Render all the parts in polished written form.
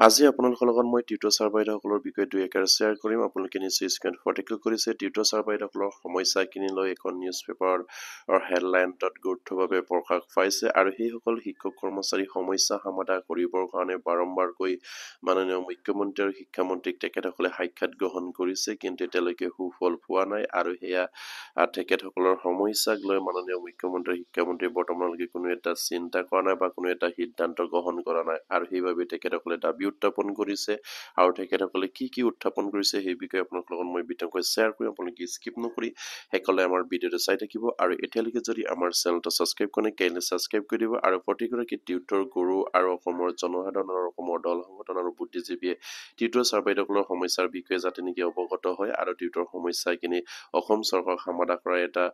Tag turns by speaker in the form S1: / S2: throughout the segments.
S1: আজি আপোনালোকৰ লগত মই টিউটৰ ছাৰ বাইদেউসকলৰ বিষয়ে দুই একাৰে শ্বেয়াৰ কৰিম। আপোনালোকে নিশ্চয় স্ক্ৰীন ফটিকল কৰিছে। টিউটৰ ছাৰ বাইদেউসকলৰ সমস্যাখিনি লৈ এখন নিউজ পেপাৰৰ হেডলাইনত গুৰুত্বভাৱে প্ৰকাশ পাইছে আৰু সেইসকল শিক্ষক কৰ্মচাৰী সমস্যা সমাধান কৰিবৰ কাৰণে বাৰম্বাৰকৈ মাননীয় মুখ্যমন্ত্ৰী আৰু শিক্ষামন্ত্ৰীক তেখেতসকলে সাক্ষাৎ গ্ৰহণ কৰিছে, কিন্তু এতিয়ালৈকে সুফল পোৱা নাই। আৰু সেয়া তেখেতসকলৰ সমস্যাক লৈ মাননীয় মুখ্যমন্ত্ৰী শিক্ষামন্ত্ৰী বৰ্তমানলৈকে কোনো এটা চিন্তা কৰা নাই বা কোনো এটা সিদ্ধান্ত গ্ৰহণ কৰা নাই, আৰু সেইবাবে তেখেতসকলে দাবী উত্থাপন কৰিছে। আৰু তেখেতসকলে কি উত্থাপন কৰিছে সেই বিষয়ে আপোনালোকৰ লগত মই বিতংকৈ শ্বেয়াৰ কৰিম। আপোনালোকে স্কিপ নকৰি সকলোৱে আমাৰ ভিডিঅ'টো চাই থাকিব, আৰু এতিয়ালৈকে যদি আমাৰ চেনেলটো ছাবস্ক্ৰাইব কৰে কাইণ্ডলি ছাবস্ক্ৰাইব কৰি দিব। আৰু প্ৰতিগৰাকী টিউটৰ গুৰু আৰু অসমৰ জনসাধাৰণৰ অসমৰ দল সংগঠন আৰু বুদ্ধিজীৱীয়ে টিউটৰ ছাৰ বাইদেউসকলৰ সমস্যাৰ বিষয়ে যাতে নেকি অৱগত হয় আৰু টিউটৰ সমস্যাখিনি অসম চৰকাৰক সমাধান কৰাৰ এটা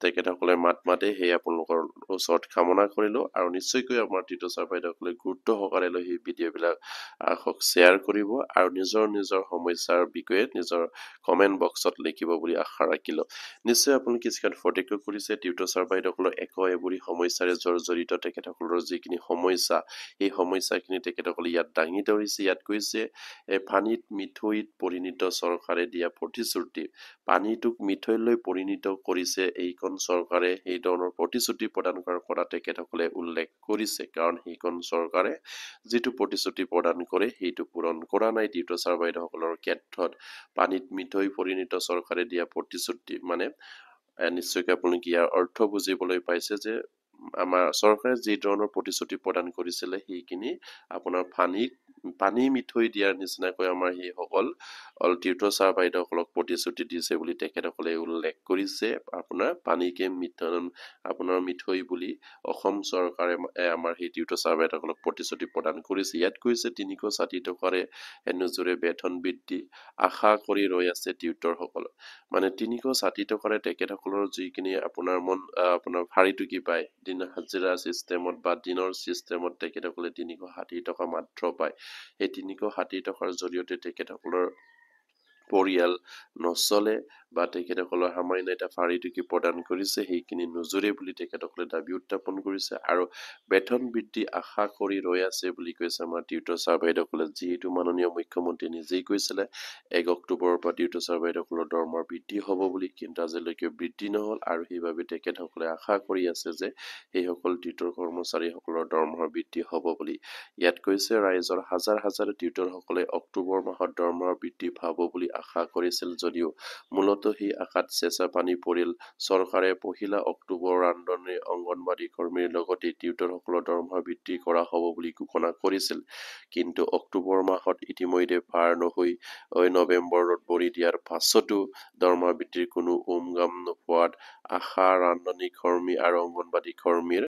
S1: তেখেতসকলে মাতে সেই আপোনালোকৰ ওচৰত কামনা কৰিলো। আৰু নিশ্চয়কৈ আমাৰ টিউটৰ ছাৰ বাইদেউসকলে গুৰুত্ব সহকাৰে লৈ সেই ভিডিঅ'বিলাক শ্বেয়াৰ কৰিব আৰু নিজৰ সমস্যাৰ বিষয়ে নিজৰ কমেণ্ট বক্সত লিখিব বুলি আশা ৰাখিলো। নিশ্চয় আপোনালোকে স্ক্ৰীন ফটিকল কৰিছে। টিউটৰ ছাৰ বাইদেউসকলৰ একেবুৰি সমস্যাৰে জড়িত তেখেতসকলৰ যিখিনি সমস্যা, সেই সমস্যাখিনি তেখেতসকলে ইয়াত দাঙি ধৰিছে। ইয়াত কৈছে পানীত মিঠৈত পৰিণত চৰকাৰে দিয়া প্ৰতিশ্ৰুতি, পানীটোক মিঠৈলৈ পৰিণত কৰিছে এইখন চৰকাৰে, এই ধৰণৰ প্ৰতিশ্ৰুতি প্ৰদান কৰাৰ কথা তেখেতসকলে উল্লেখ কৰিছে। কাৰণ সেইখন চৰকাৰে যিটো প্ৰতিশ্ৰুতি প্ৰদান কৰে সেইটো পূৰণ কৰা নাই। টিউটৰ ছাৰ বাইদেউসকলৰ ক্ষেত্ৰত পানীত মিঠৈ পৰিণত চৰকাৰে দিয়া প্ৰতিশ্ৰুতি মানে নিশ্চয়কৈ আপোনালোকে ইয়াৰ অৰ্থ বুজিবলৈ পাইছে যে আমাৰ চৰকাৰে যি ধৰণৰ প্ৰতিশ্ৰুতি প্ৰদান কৰিছিলে সেইখিনি আপোনাৰ পানী মিঠৈ দিয়াৰ নিচিনাকৈ আমাৰ সেইসকল টিউটৰ ছাৰ বাইদেউসকলক প্ৰতিশ্ৰুতি দিছে বুলি তেখেতসকলে উল্লেখ কৰিছে। আপোনাৰ পানীকে আপোনাৰ মিঠৈ বুলি অসম চৰকাৰে আমাৰ সেই টিউটৰ ছাৰ বাইদেউসকলক প্ৰতিশ্ৰুতি প্ৰদান কৰিছে। ইয়াত কৈছে 360 টকাৰে নোজোৰে বেতন বৃদ্ধি আশা কৰি ৰৈ আছে টিউটৰসকল। মানে 360 টকাৰে তেখেতসকলৰ যিখিনি আপোনাৰ ভাৰীটুকি পায় দিন হাজিৰা চিষ্টেমত বা দিনৰ চিষ্টেমত তেখেতসকলে 360 টকা মাত্ৰ পায়। সেই 360 টকাৰ জৰিয়তে তেখেতসকলৰ পৰিয়াল নচলে বা তেখেতসকলৰ সামান্য এটা ভাৰীটুকি প্ৰদান কৰিছে, সেইখিনি নোজোৰে বুলি তেখেতসকলে দাবী উত্থাপন কৰিছে। আৰু বেতন বৃদ্ধি আশা কৰি ৰৈ আছে বুলি কৈছে আমাৰ টিউটৰ ছাৰ বাইদেউসকলে, যিহেতু মাননীয় মুখ্যমন্ত্ৰী নিজেই কৈছিলে 1 অক্টোবৰৰ পৰা টিউটৰ ছাৰ বাইদেউসকলৰ দৰমহা বৃদ্ধি হ'ব বুলি, কিন্তু আজিলৈকে বৃদ্ধি নহল। আৰু সেইবাবে তেখেতসকলে আশা কৰি আছে যে সেইসকল টিউটৰ কৰ্মচাৰীসকলৰ দৰমহা বৃদ্ধি হ'ব বুলি। ইয়াত কৈছে ৰাইজৰ হাজাৰ টিউটৰসকলে অক্টোবৰ মাহত দৰমহা বৃদ্ধি পাব বুলি আশা কৰিছিল যদিও মূলতঃ সেই আশাত চেঁচা পানী পৰিল। চৰকাৰে 1 অক্টোবৰ ৰান্ধনী অংগনবাড়ী কৰ্মীৰ লগতে টিউটৰসকলৰ দৰমহা বৃদ্ধি কৰা হ'ব বুলি ঘোষণা কৰিছিল, কিন্তু অক্টোবৰ মাহত ইতিমধ্যে পাৰ নহৈ নৱেম্বৰত ভৰি দিয়াৰ পাছতো দৰমহা বৃদ্ধিৰ কোনো উমগাম নোপোৱাত আশা ৰান্ধনী কৰ্মী আৰু অংগনবাড়ী কৰ্মীৰ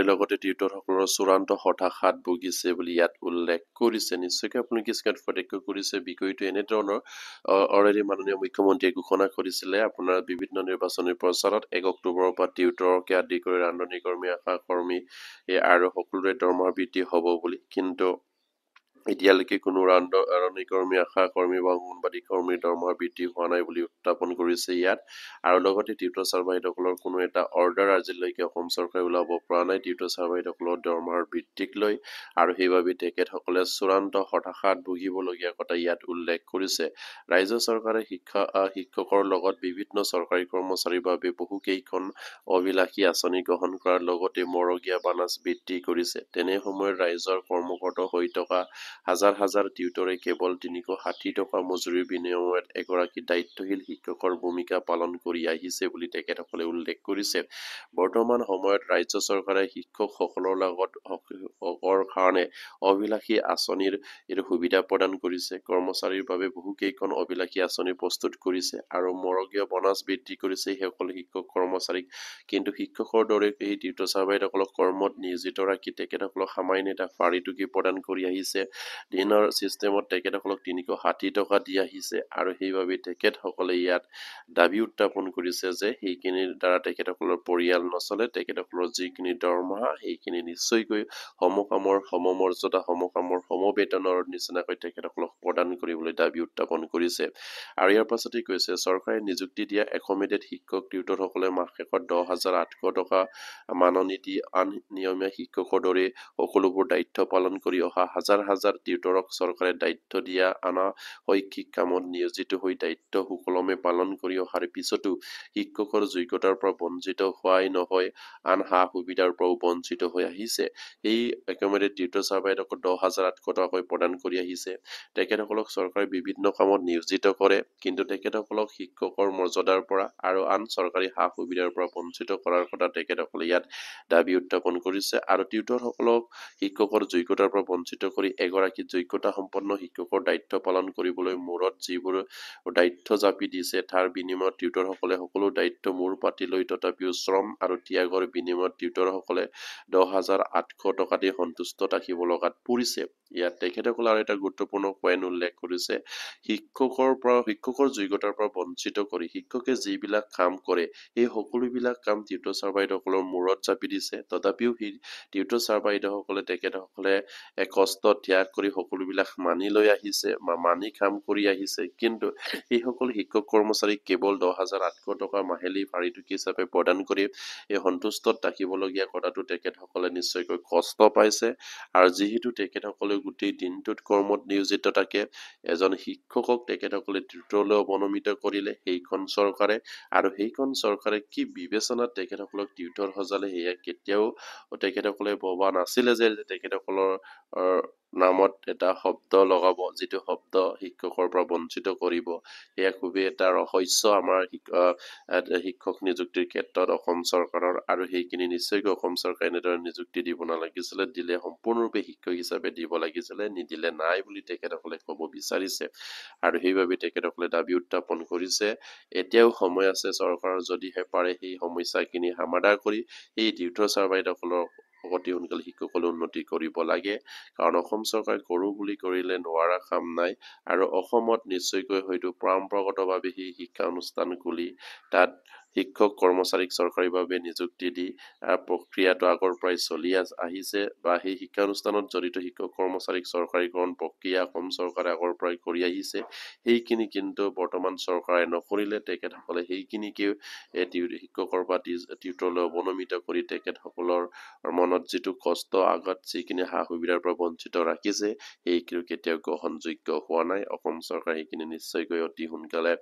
S1: লগতে টিউটৰসকলৰ চূড়ান্ত হতাশাত ভুগিছে বুলি ইয়াত উল্লেখ কৰিছে। নিশ্চয়কৈ আপোনালোকে স্ক্ৰীন ফটিকল কৰিছে। বিষয়টো এনেধৰণৰ অলৰেডি মাননীয় মুখ্যমন্ত্ৰীয়ে ঘোষণা কৰিছিলে আপোনাৰ বিভিন্ন নিৰ্বাচনী প্ৰচাৰত 1 অক্টোবৰৰ পৰা টিউটৰকে আদি কৰি ৰান্ধনী কৰ্মী আশা কৰ্মী আৰু সকলোৰে দৰমহা বৃদ্ধি হ'ব বুলি, কিন্তু এতিয়ালৈকে কোনো ৰান্ধনী কৰ্মী আশা কৰ্মী বা অংগনবাড়ী কৰ্মীৰ দৰমহা বৃদ্ধি হোৱা নাই বুলি উত্থাপন কৰিছে ইয়াত। আৰু লগতে টিউটৰ ছাৰ বাইদেউসকলৰ কোনো এটা অৰ্ডাৰ আজিলৈকে অসম চৰকাৰে ওলাব পৰা নাই টিউটৰ ছাৰ বাইদেউসকলৰ দৰমহাৰ বৃদ্ধিক লৈ, আৰু সেইবাবে তেখেতসকলে চূড়ান্ত হতাশাত ভুগিবলগীয়া কথা ইয়াত উল্লেখ কৰিছে। ৰাজ্য চৰকাৰে শিক্ষকৰ লগত বিভিন্ন চৰকাৰী কৰ্মচাৰীৰ বাবে বহুকেইখন অভিলাষী আঁচনি গ্ৰহণ কৰাৰ লগতে মৰগীয়া বানাচ বৃদ্ধি কৰিছে। তেনে সময়ত ৰাইজৰ কৰ্মৰত হৈ থকা হাজাৰ টিউটৰে কেৱল 360 টকা মজুৰিৰ বিনিময়ত এগৰাকী দায়িত্বশীল শিক্ষকৰ ভূমিকা পালন কৰি আহিছে বুলি তেখেতসকলে উল্লেখ কৰিছে। বৰ্তমান সময়ত ৰাজ্য চৰকাৰে শিক্ষকসকলৰ লগত কাৰণে অভিলাষী আঁচনিৰ সুবিধা প্ৰদান কৰিছে। কৰ্মচাৰীৰ বাবে বহুকেইখন অভিলাষী আঁচনি প্ৰস্তুত কৰিছে আৰু মৰগীয়া বনাচ বৃদ্ধি কৰিছে সেইসকল শিক্ষক কৰ্মচাৰীক, কিন্তু শিক্ষকৰ দৰে এই টিউটৰ ছাৰ বাইদেউসকলক কৰ্মত নিয়োজিত ৰাখি তেখেতসকলক সামান্য এটা ভাৰীটুকি প্ৰদান কৰি আহিছে। দিনৰ চিষ্টেমত তেখেতসকলক 360 টকা দি আহিছে, আৰু সেইবাবে তেখেতসকলে ইয়াত দাবী উত্থাপন কৰিছে যে সেইখিনিৰ দ্বাৰা তেখেতসকলৰ পৰিয়াল নচলে। তেখেতসকলৰ যিখিনি দৰমহা সেইখিনি নিশ্চয়কৈ সমকামৰ সমমৰ্যাদা সমকামৰ সমবেতনৰ নিচিনাকৈ তেখেতসকলক প্ৰদান কৰিবলৈ দাবী উত্থাপন কৰিছে। আৰু ইয়াৰ পাছতে কৈছে চৰকাৰে নিযুক্তি দিয়া একমিডিয়েট শিক্ষক টিউটৰসকলে মাহ শেষত 10,800 টকা মাননি দি আন নিয়মীয়া শিক্ষকৰ দৰে সকলোবোৰ দায়িত্ব পালন কৰি অহা হাজাৰ টিউটৰক চৰকাৰে দায়িত্ব দিয়া আনা শৈক্ষিক কামত নিয়োজিত হৈ দায়িত্ব সুকলমে পালন কৰি অহাৰ পিছতো শিক্ষকৰ যোগ্যতাৰ পৰা বঞ্চিত হোৱাই নহয়, আন সা সুবিধাৰ পৰাও বঞ্চিত হৈ আহিছে। এই একেবাৰে টিউটৰ চাৰ্ভাইডক 10,800 টকাকৈ প্ৰদান কৰি আহিছে। তেখেতসকলক চৰকাৰে বিভিন্ন কামত নিয়োজিত কৰে, কিন্তু তেখেতসকলক শিক্ষকৰ মৰ্যাদাৰ পৰা আৰু আন চৰকাৰী সা সুবিধাৰ পৰা বঞ্চিত কৰাৰ কথা তেখেতসকলে ইয়াত দাবী উত্থাপন কৰিছে। আৰু টিউটৰসকলক শিক্ষকৰ যোগ্যতাৰ পৰা বঞ্চিত কৰি এগৰাকী যোগ্যতা সম্পন্ন শিক্ষকৰ দায়িত্ব পালন কৰিবলৈ মূৰত যিবোৰ দায়িত্ব জাপি দিছে, তাৰ বিনিময়ত টিউটৰসকলে সকলো দায়িত্ব মূৰ পাতি লৈ তথাপিও শ্ৰম আৰু ত্যাগৰ বিনিময়ত টিউটৰসকলে 10,800 টকা দি সন্তুষ্ট ৰাখিব লগাত পৰিছে। ইয়াত তেখেতসকলে আৰু এটা গুৰুত্বপূৰ্ণ পইণ্ট উল্লেখ কৰিছে, শিক্ষকৰ যোগ্যতাৰ পৰা বঞ্চিত কৰি শিক্ষকে যিবিলাক কাম কৰে এই সকলোবিলাক কাম টিউটৰ চাৰ্ভাইডসকলৰ মূৰত জাপি দিছে। তথাপিও সেই টিউটৰ চাৰ্ভাইডসকলে তেখেতসকলে কষ্ট ত্যাগ কৰি সকলোবিলাক মানি লৈ আহিছে বা মানি কাম কৰি আহিছে, কিন্তু এইসকল শিক্ষক কৰ্মচাৰীক কেৱল 10,800 টকা মাহিলী পাৰিতোষিক হিচাপে প্ৰদান কৰি এই সন্তুষ্টত ৰাখিবলগীয়া কথাটো তেখেতসকলে নিশ্চয়কৈ কষ্ট পাইছে। আৰু যিহেতু তেখেতসকলে গোটেই দিনটোত কৰ্মত নিয়োজিত থাকে, এজন শিক্ষকক তেখেতসকলে টিউটৰলৈ অৱনমিত কৰিলে সেইখন চৰকাৰে, আৰু সেইখন চৰকাৰে কি বিবেচনাত তেখেতসকলক টিউটৰ সজালে সেয়া কেতিয়াও তেখেতসকলে ভবা নাছিলে যে তেখেতসকলৰ নামত এটা শব্দ লগাব, যিটো শব্দ শিক্ষকৰ পৰা বঞ্চিত কৰিব। সেয়া খুবেই এটা ৰহস্য আমাৰ শিক্ষক নিযুক্তিৰ ক্ষেত্ৰত অসম চৰকাৰৰ, আৰু সেইখিনি নিশ্চয়কৈ অসম চৰকাৰে এনেদৰে নিযুক্তি দিব নালাগিছিলে, দিলে সম্পূৰ্ণৰূপে শিক্ষক হিচাপে দিব লাগিছিলে, নিদিলে নাই বুলি তেখেতসকলে ক'ব বিচাৰিছে। আৰু সেইবাবে তেখেতসকলে দাবী উত্থাপন কৰিছে, এতিয়াও সময় আছে, চৰকাৰৰ যদিহে পাৰে সেই সমস্যাখিনি সমাধান কৰি এই টিউটৰ চাৰ্ভাইডসকলৰ অতি সোনকালে শিক্ষকসকলে উন্নতি কৰিব লাগে। কাৰণ অসম চৰকাৰে কৰো বুলি কৰিলে নোৱাৰা কাম নাই, আৰু অসমত নিশ্চয়কৈ হয়তো পৰম্পৰাগতভাৱে সেই শিক্ষা অনুষ্ঠান খুলি তাত শিক্ষক কৰ্মচাৰীক চৰকাৰীভাৱে নিযুক্তি দি প্ৰক্ৰিয়াটো আগৰ পৰাই চলি আহিছে, বা সেই শিক্ষানুষ্ঠানত জড়িত শিক্ষক কৰ্মচাৰীক চৰকাৰীকৰণ প্ৰক্ৰিয়া অসম চৰকাৰে আগৰ পৰাই কৰি আহিছে। সেইখিনি কিন্তু বৰ্তমান চৰকাৰে নকৰিলে তেখেতসকলে সেইখিনিকে শিক্ষকৰ পৰা টিউটৰলৈ অৱনমিত কৰি তেখেতসকলৰ মনত যিটো কষ্ট, আঘাত, যিখিনি সা সুবিধাৰ পৰা বঞ্চিত ৰাখিছে, সেইখিনি কেতিয়াও গ্ৰহণযোগ্য হোৱা নাই। অসম চৰকাৰে সেইখিনি নিশ্চয়কৈ অতি সোনকালে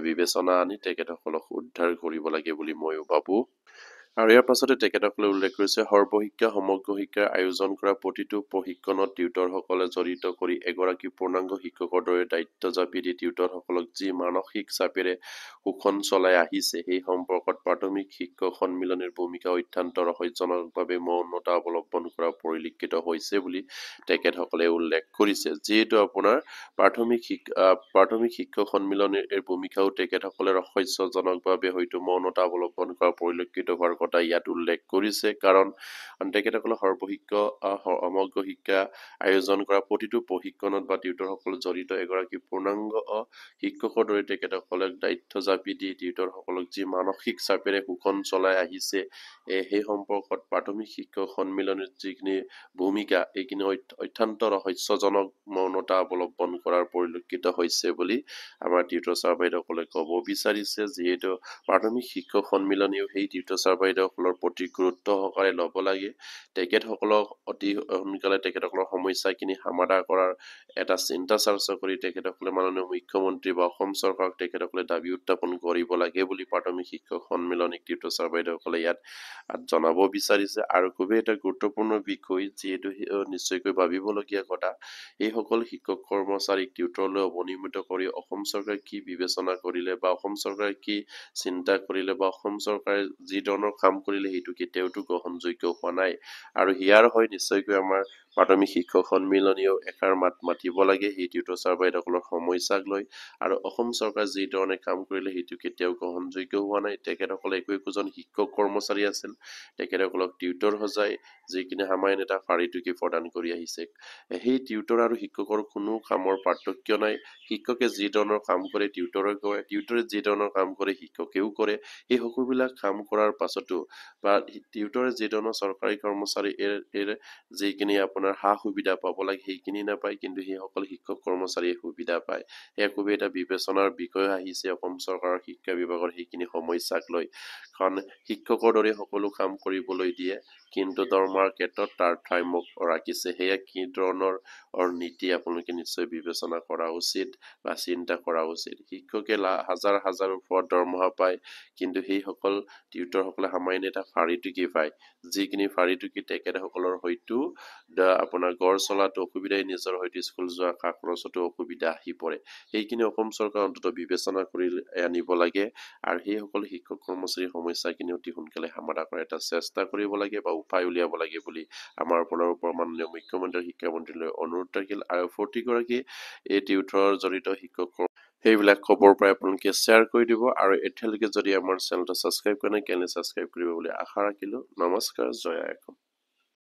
S1: বিবেচনা আনি তেখেতসকলক উদ্ধাৰ কৰিব লাগে বুলি ময়ো ভাবো। আৰু ইয়াৰ পাছতে তেখেতসকলে উল্লেখ কৰিছে, সৰ্বশিক্ষা সমগ্ৰ শিক্ষাৰ আয়োজন কৰা প্ৰতিটো প্ৰশিক্ষণত টিউটৰসকলে জড়িত কৰি এগৰাকী পূৰ্ণাংগ শিক্ষকৰ দৰে দায়িত্ব জাপি দি টিউটৰসকলক যি মানসিক চাপেৰে শোষণ চলাই আহিছে, সেই সম্পৰ্কত প্ৰাথমিক শিক্ষক সন্মিলনীৰ ভূমিকা অত্যন্ত ৰহস্যজনকভাৱে মৌনতা অৱলম্বন কৰা পৰিলক্ষিত হৈছে বুলি তেখেতসকলে উল্লেখ কৰিছে। যিহেতু আপোনাৰ প্ৰাথমিক শিক্ষক সন্মিলনীৰ এই ভূমিকাও তেখেতসকলে ৰহস্যজনকভাৱে হয়তো মৌনতা অৱলম্বন কৰা পৰিলক্ষিত হোৱাৰ কথা ইয়াত উল্লেখ কৰিছে। কাৰণ তেখেতসকলে সমগ্ৰ শিক্ষা আয়োজন কৰা প্ৰতিটো প্ৰশিক্ষণত বা টিউটৰসকল জড়িত এগৰাকী পূৰ্ণাংগ শিক্ষকৰ দৰে তেখেতসকলক দায়িত্ব জাপি দি টিউটৰসকলক যি মানসিক চাপেৰে শোষণ চলাই আহিছে, সেই সম্পৰ্কত প্ৰাথমিক শিক্ষক সন্মিলনীৰ যিখিনি ভূমিকা, এইখিনি অত্যন্ত ৰহস্যজনক মৌনতা অৱলম্বন কৰাৰ পৰিলক্ষিত হৈছে বুলি আমাৰ টিউটৰ চাৰ্ভাইডসকলে ক'ব বিচাৰিছে। যিহেতু প্ৰাথমিক শিক্ষক সন্মিলনীও সেই টিউটৰ চাৰ্ভাইডসকলৰ প্ৰতি গুৰুত্ব সহকাৰে ল'ব লাগে, তেখেতসকলক অতি সোনকালে তেখেতসকলৰ সমস্যাখিনি সমাধান কৰাৰ এটা চিন্তা চৰ্চা কৰি তেখেতসকলে মাননীয় মুখ্যমন্ত্ৰী বা অসম চৰকাৰক তেখেতসকলে দাবী উত্থাপন কৰিব লাগে বুলি প্ৰাথমিক শিক্ষক সন্মিলনীক টিউটৰ চাৰ্ভাইডসকলে ইয়াত জনাব বিচাৰিছে। আৰু খুবেই এটা গুৰুত্বপূৰ্ণ বিষয়, যিহেতু নিশ্চয়কৈ ভাবিবলগীয়া কথা, এইসকল শিক্ষক কৰ্মচাৰীক টিউটৰলৈ অৱনমিত কৰি অসম চৰকাৰে কি বিবেচনা কৰিলে বা অসম চৰকাৰে কি চিন্তা কৰিলে বা অসম চৰকাৰে যি ধৰণৰ কাম কৰিলে, সেইটো কেতিয়াওতো গ্ৰহণযোগ্য হোৱা নাই। আৰু ইয়াৰ হয় নিশ্চয়কৈ আমাৰ প্ৰাথমিক শিক্ষক সন্মিলনীয়েও এষাৰ মাত মাতিব লাগে সেই টিউটৰ চাৰ্ভাইডসকলৰ সমস্যাক লৈ। আৰু অসম চৰকাৰে যি ধৰণে কাম কৰিলে সেইটো কেতিয়াও গ্ৰহণযোগ্য হোৱা নাই। তেখেতসকলে একোজন শিক্ষক কৰ্মচাৰী আছিল, তেখেতসকলক টিউটৰ সজাই যিখিনি সামান্য এটা পাৰিতোষিক প্ৰদান কৰি আহিছে। সেই টিউটৰ আৰু শিক্ষকৰ কোনো কামৰ পাৰ্থক্য নাই। শিক্ষকে যি ধৰণৰ কাম কৰে টিউটৰে কৰে, টিউটৰে যি ধৰণৰ কাম কৰে শিক্ষকেও কৰে। এই সকলোবিলাক কাম কৰাৰ পাছতো বা টিউটৰে যি ধৰণৰ চৰকাৰী কৰ্মচাৰী যিখিনি আপোনাৰ সা সুবিধা পাব লাগে সেইখিনি নাপায়, কিন্তু সেইসকল শিক্ষক কৰ্মচাৰীয়ে সুবিধা পায়। এয়া খুবেই এটা বিবেচনাৰ বিষয় আহিছে অসম চৰকাৰৰ শিক্ষা বিভাগৰ সেইখিনি সমস্যাক লৈ। কাৰণ শিক্ষকৰ দৰে সকলো কাম কৰিবলৈ দিয়ে, কিন্তু দৰমহাৰ ক্ষেত্ৰত তাৰ ঠাই মোক ৰাখিছে সেয়া কি ধৰণৰ নীতি আপোনালোকে নিশ্চয় বিবেচনা কৰা উচিত বা চিন্তা কৰা উচিত শিক্ষকে হাজাৰ হাজাৰ ওপৰত দৰমহা পায় কিন্তু সেইসকল টিউটৰসকলে সামান্য এটা ফাৰিটুকি পায় যিখিনি ফাৰিটুকি তেখেতসকলৰ হয়তো আপোনাৰ গড় চলাটো অসুবিধাই নিজৰ হয়তো স্কুল যোৱা খা খৰচতো অসুবিধা আহি পৰে সেইখিনি অসম চৰকাৰ অন্তত বিবেচনা কৰি আনিব লাগে আৰু সেইসকল শিক্ষক কৰ্মচাৰীৰ সমস্যাখিনি অতি সোনকালে সমাধান কৰাৰ এটা চেষ্টা কৰিব লাগে বা উপায় উলিয়াব লাগে বুলি আমাৰ ফালৰ পৰা মাননীয় মুখ্যমন্ত্ৰী শিক্ষামন্ত্ৰীলৈ অনুৰোধ থাকিল আৰু প্ৰতিগৰাকী এই টিউটৰৰ জড়িত শিক্ষক সেইবিলাক খবৰ পাই আপোনালোকে শ্বেয়াৰ কৰি দিব আৰু এতিয়ালৈকে যদি আমাৰ চেনেলটো ছাবস্ক্ৰাইব কৰা নাই কেনে ছাবস্ক্ৰাইব কৰিব বুলি আশা ৰাখিলো নমস্কাৰ জয় আইকম